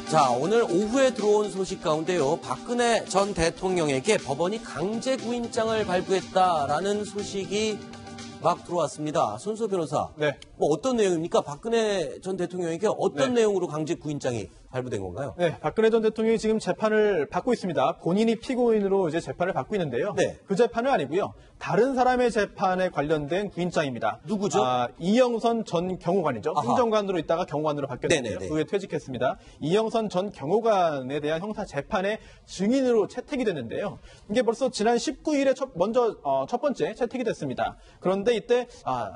자, 오늘 오후에 들어온 소식 가운데요. 박근혜 전 대통령에게 법원이 강제 구인장을 발부했다라는 소식이 막 들어왔습니다. 손수호 변호사. 네. 뭐 어떤 내용입니까? 박근혜 전 대통령에게 어떤 네. 내용으로 강제 구인장이 발부된 건가요? 네, 박근혜 전 대통령이 지금 재판을 받고 있습니다. 본인이 피고인으로 이제 재판을 받고 있는데요. 네. 그 재판은 아니고요. 다른 사람의 재판에 관련된 구인장입니다. 누구죠? 이영선 전 경호관이죠. 아하. 행정관으로 있다가 경호관으로 바뀌었는데요. 네네네. 그 후에 퇴직했습니다. 이영선 전 경호관에 대한 형사 재판의 증인으로 채택이 됐는데요. 이게 벌써 지난 19일에 첫 번째 채택이 됐습니다. 그런데 이때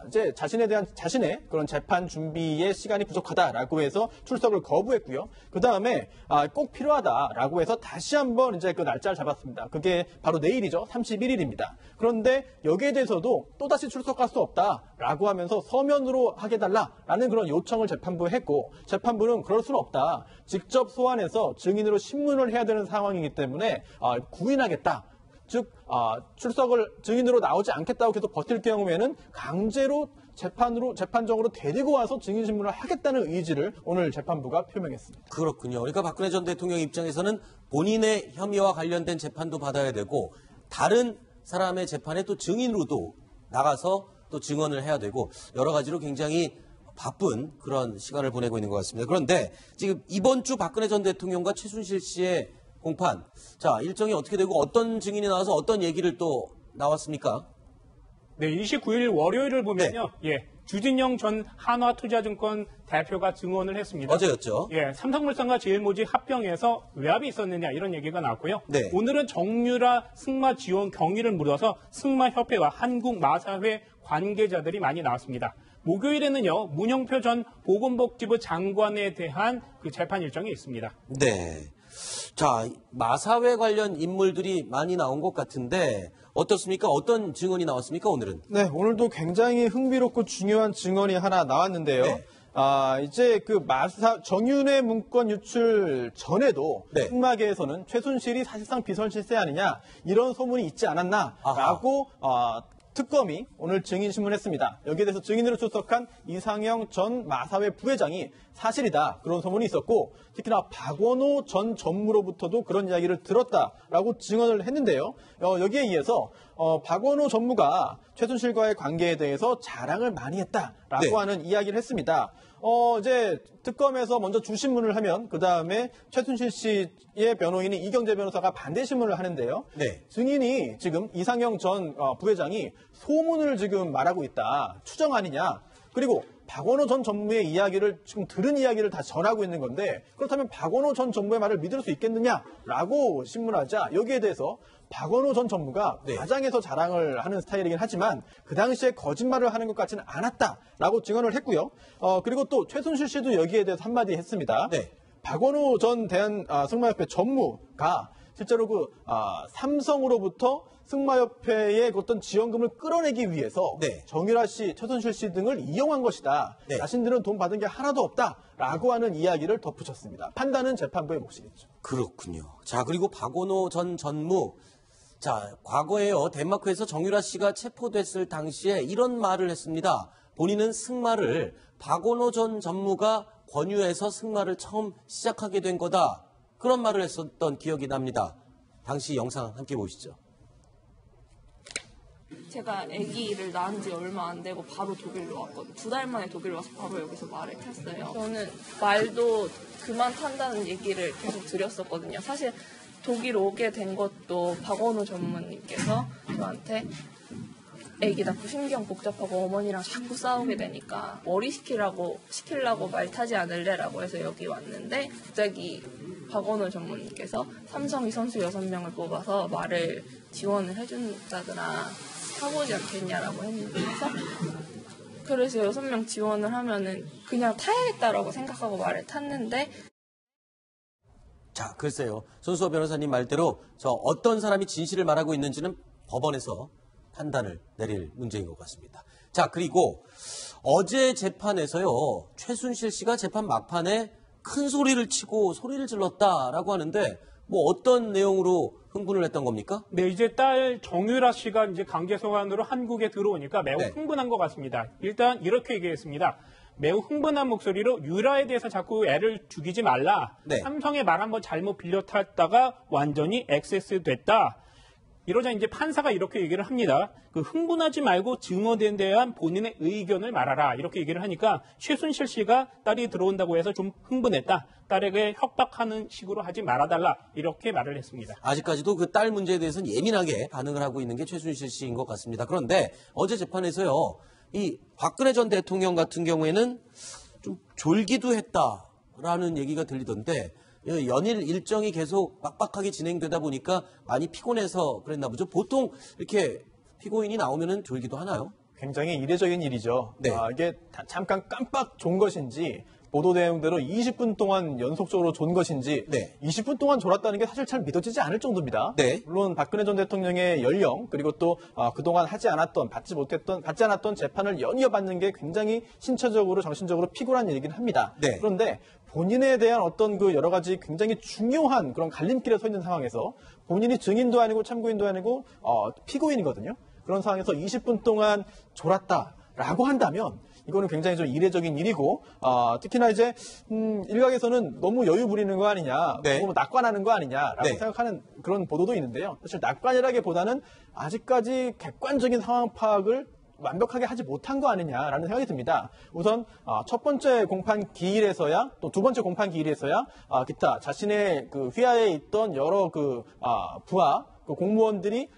이제 자신의 그런 재판 준비에 시간이 부족하다라고 해서 출석을 거부했고요. 그 다음에 꼭 필요하다라고 해서 다시 한번 이제 그 날짜를 잡았습니다. 그게 바로 내일이죠. 31일입니다. 그런데 여기에 대해서도 또다시 출석할 수 없다라고 하면서 서면으로 하게 해달라라는 그런 요청을 재판부에 했고, 재판부는 그럴 수는 없다. 직접 소환해서 증인으로 신문을 해야 되는 상황이기 때문에 구인하겠다. 즉 증인으로 나오지 않겠다고 계속 버틸 경우에는 강제로 재판정으로 데리고 와서 증인신문을 하겠다는 의지를 오늘 재판부가 표명했습니다. 그렇군요. 그러니까 박근혜 전 대통령 입장에서는 본인의 혐의와 관련된 재판도 받아야 되고 다른 사람의 재판에 또 증인으로도 나가서 또 증언을 해야 되고 여러 가지로 굉장히 바쁜 그런 시간을 보내고 있는 것 같습니다. 그런데 지금 이번 주 박근혜 전 대통령과 최순실 씨의 공판, 자, 일정이 어떻게 되고 어떤 증인이 나와서 어떤 얘기를 또 나왔습니까? 네, 29일 월요일을 보면요. 네. 주진영 전 한화투자증권 대표가 증언을 했습니다. 어제였죠. 삼성물산과 제일모직 합병에서 외압이 있었느냐 이런 얘기가 나왔고요. 네. 오늘은 정유라 승마 지원 경위를 물어서 승마협회와 한국마사회 관계자들이 많이 나왔습니다. 목요일에는요, 문영표 전 보건복지부 장관에 대한 그 재판 일정이 있습니다. 네. 자, 마사회 관련 인물들이 많이 나온 것 같은데 어떻습니까? 어떤 증언이 나왔습니까, 오늘은? 네, 오늘도 굉장히 흥미롭고 중요한 증언이 하나 나왔는데요. 네. 이제 그 정윤회 문건 유출 전에도 네. 승마계에서는 최순실이 사실상 비선실세 아니냐 이런 소문이 있지 않았나라고 특검이 오늘 증인신문했습니다. 여기에 대해서 증인으로 출석한 이상영 전 마사회 부회장이 사실이다 그런 소문이 있었고 특히나 박원호 전 전무로부터도 그런 이야기를 들었다라고 증언을 했는데요. 여기에 의해서 박원호 전무가 최순실과의 관계에 대해서 자랑을 많이 했다라고 네. 하는 이야기를 했습니다. 이제 특검에서 먼저 주신문을 하면 그 다음에 최순실 씨의 변호인인 이경재 변호사가 반대 신문을 하는데요. 네. 증인이 지금 이상영 전 부회장이 소문을 지금 말하고 있다. 추정 아니냐. 그리고 박원호 전 전무의 이야기를 지금 들은 이야기를 다 전하고 있는 건데 그렇다면 박원호 전 전무의 말을 믿을 수 있겠느냐라고 신문하자 여기에 대해서 박원호 전 전무가 네. 과장해서 자랑을 하는 스타일이긴 하지만 그 당시에 거짓말을 하는 것 같지는 않았다라고 증언을 했고요. 그리고 또 최순실 씨도 여기에 대해서 한마디 했습니다. 네. 박원호 전 승마협회 전무가 실제로 삼성으로부터 승마협회의 어떤 지원금을 끌어내기 위해서 네. 정유라 씨, 최순실 씨 등을 이용한 것이다. 네. 자신들은 돈 받은 게 하나도 없다라고 하는 이야기를 덧붙였습니다. 판단은 재판부의 몫이겠죠. 그렇군요. 자, 그리고 박원호 전 전무. 자, 과거에요. 덴마크에서 정유라 씨가 체포됐을 당시에 이런 말을 했습니다. 본인은 승마를 박원호 전 전무가 권유해서 승마를 처음 시작하게 된 거다. 그런 말을 했었던 기억이 납니다. 당시 영상 함께 보시죠. 제가 아기를 낳은 지 얼마 안 되고 바로 독일로 왔거든요. 2달 만에 독일 와서 바로 여기서 말을 탔어요. 저는 말도 그만 탄다는 얘기를 계속 드렸었거든요. 사실 독일 오게 된 것도 박원호 전무님께서 저한테 아기 낳고 신경 복잡하고 어머니랑 자꾸 싸우게 되니까 머리 시키려고 말 타지 않을래라고 해서 여기 왔는데 갑자기 박원호 전무님께서 삼성이 선수 6명을 뽑아서 말을 지원을 해준다더라 타보지 않겠냐라고 했는데 그래서 6명 지원을 하면은 그냥 타야겠다라고 생각하고 말을 탔는데 자, 글쎄요. 손수호 변호사님 말대로 저 어떤 사람이 진실을 말하고 있는지는 법원에서 판단을 내릴 문제인 것 같습니다. 자, 그리고 어제 재판에서요. 최순실 씨가 재판 막판에 큰 소리를 치고 소리를 질렀다라고 하는데 뭐 어떤 내용으로 흥분을 했던 겁니까? 네, 이제 딸 정유라 씨가 이제 강제 소환으로 한국에 들어오니까 매우 네. 흥분한 것 같습니다. 일단 이렇게 얘기했습니다. 매우 흥분한 목소리로 유라에 대해서 자꾸 애를 죽이지 말라. 네. 삼성의 말 한번 잘못 빌려 탔다가 완전히 액세스 됐다. 이러자 이제 판사가 이렇게 얘기를 합니다. 그 흥분하지 말고 증언에 대한 본인의 의견을 말하라. 이렇게 얘기를 하니까 최순실 씨가 딸이 들어온다고 해서 좀 흥분했다. 딸에게 협박하는 식으로 하지 말아달라. 이렇게 말을 했습니다. 아직까지도 그 딸 문제에 대해서는 예민하게 반응을 하고 있는 게 최순실 씨인 것 같습니다. 그런데 어제 재판에서요, 이 박근혜 전 대통령 같은 경우에는 좀 졸기도 했다라는 얘기가 들리던데, 연일 일정이 계속 빡빡하게 진행되다 보니까 많이 피곤해서 그랬나 보죠. 보통 이렇게 피고인이 나오면은 졸기도 하나요? 굉장히 이례적인 일이죠. 네. 이게 잠깐 깜빡 존 것인지 보도 내용대로 20분 동안 연속적으로 존 것인지 네. 20분 동안 졸았다는 게 사실 잘 믿어지지 않을 정도입니다. 네. 물론 박근혜 전 대통령의 연령 그리고 또 그동안 받지 않았던 재판을 연이어 받는 게 굉장히 신체적으로 정신적으로 피곤한 일이긴 합니다. 네. 그런데 본인에 대한 어떤 그 여러 가지 굉장히 중요한 그런 갈림길에 서 있는 상황에서 본인이 증인도 아니고 참고인도 아니고 피고인이거든요. 그런 상황에서 20분 동안 졸았다라고 한다면 이거는 굉장히 좀 이례적인 일이고 특히나 이제 일각에서는 너무 여유 부리는 거 아니냐, 네. 너무 낙관하는 거 아니냐라고 네. 생각하는 그런 보도도 있는데요. 사실 낙관이라기보다는 아직까지 객관적인 상황 파악을 완벽하게 하지 못한 거 아니냐라는 생각이 듭니다. 우선 첫 번째 공판 기일에서야 또 두 번째 공판 기일에서야 기타 자신의 그 휘하에 있던 여러 그 부하 그 공무원들이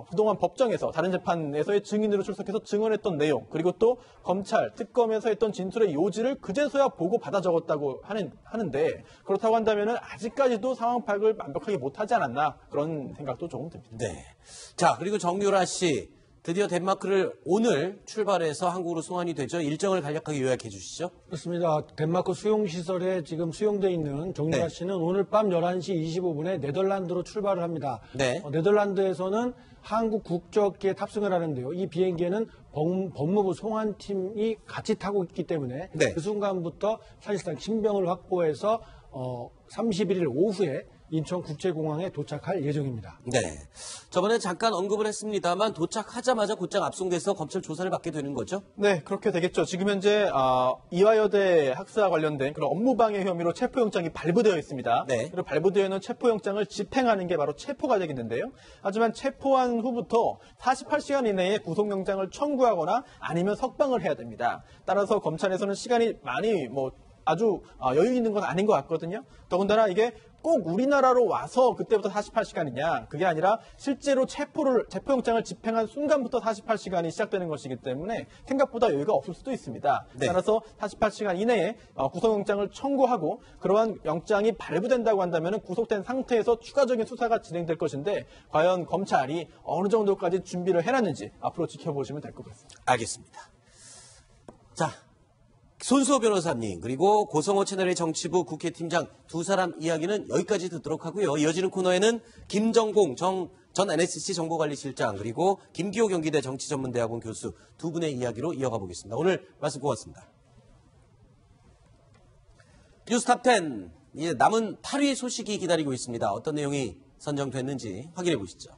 그동안 법정에서 다른 재판에서의 증인으로 출석해서 증언했던 내용 그리고 또 검찰 특검에서 했던 진술의 요지를 그제서야 보고 받아 적었다고 하는데 그렇다고 한다면은 아직까지도 상황 파악을 완벽하게 못하지 않았나 그런 생각도 조금 듭니다. 네. 자, 그리고 정유라 씨. 드디어 덴마크를 오늘 출발해서 한국으로 송환이 되죠. 일정을 간략하게 요약해 주시죠. 그렇습니다. 덴마크 수용시설에 지금 수용되어 있는 정유라 네. 씨는 오늘 밤 11시 25분에 네덜란드로 출발을 합니다. 네. 네덜란드에서는 한국 국적기에 탑승을 하는데요. 이 비행기에는 법무부 송환팀이 같이 타고 있기 때문에 네. 그 순간부터 사실상 신병을 확보해서 31일 오후에 인천국제공항에 도착할 예정입니다. 네. 저번에 잠깐 언급을 했습니다만 도착하자마자 곧장 압송돼서 검찰 조사를 받게 되는 거죠? 네, 그렇게 되겠죠. 지금 현재 이화여대 학사와 관련된 그런 업무방해 혐의로 체포영장이 발부되어 있습니다. 네. 그리고 발부되어 있는 체포영장을 집행하는 게 바로 체포가 되겠는데요. 하지만 체포한 후부터 48시간 이내에 구속영장을 청구하거나 아니면 석방을 해야 됩니다. 따라서 검찰에서는 시간이 많이 아주 여유 있는 건 아닌 것 같거든요. 더군다나 이게 꼭 우리나라로 와서 그때부터 48시간이냐 그게 아니라 실제로 체포영장을 집행한 순간부터 48시간이 시작되는 것이기 때문에 생각보다 여유가 없을 수도 있습니다. 네. 따라서 48시간 이내에 구속영장을 청구하고 그러한 영장이 발부된다고 한다면 구속된 상태에서 추가적인 수사가 진행될 것인데 과연 검찰이 어느 정도까지 준비를 해놨는지 앞으로 지켜보시면 될 것 같습니다. 알겠습니다. 자, 손수호 변호사님 그리고 고성호 채널의 정치부 국회팀장 두 사람 이야기는 여기까지 듣도록 하고요. 이어지는 코너에는 김정공 전 NSC 정보관리실장 그리고 김기호 경기대 정치전문대학원 교수 두 분의 이야기로 이어가 보겠습니다. 오늘 말씀 고맙습니다. 뉴스탑10 이제 남은 8위 소식이 기다리고 있습니다. 어떤 내용이 선정됐는지 확인해 보시죠.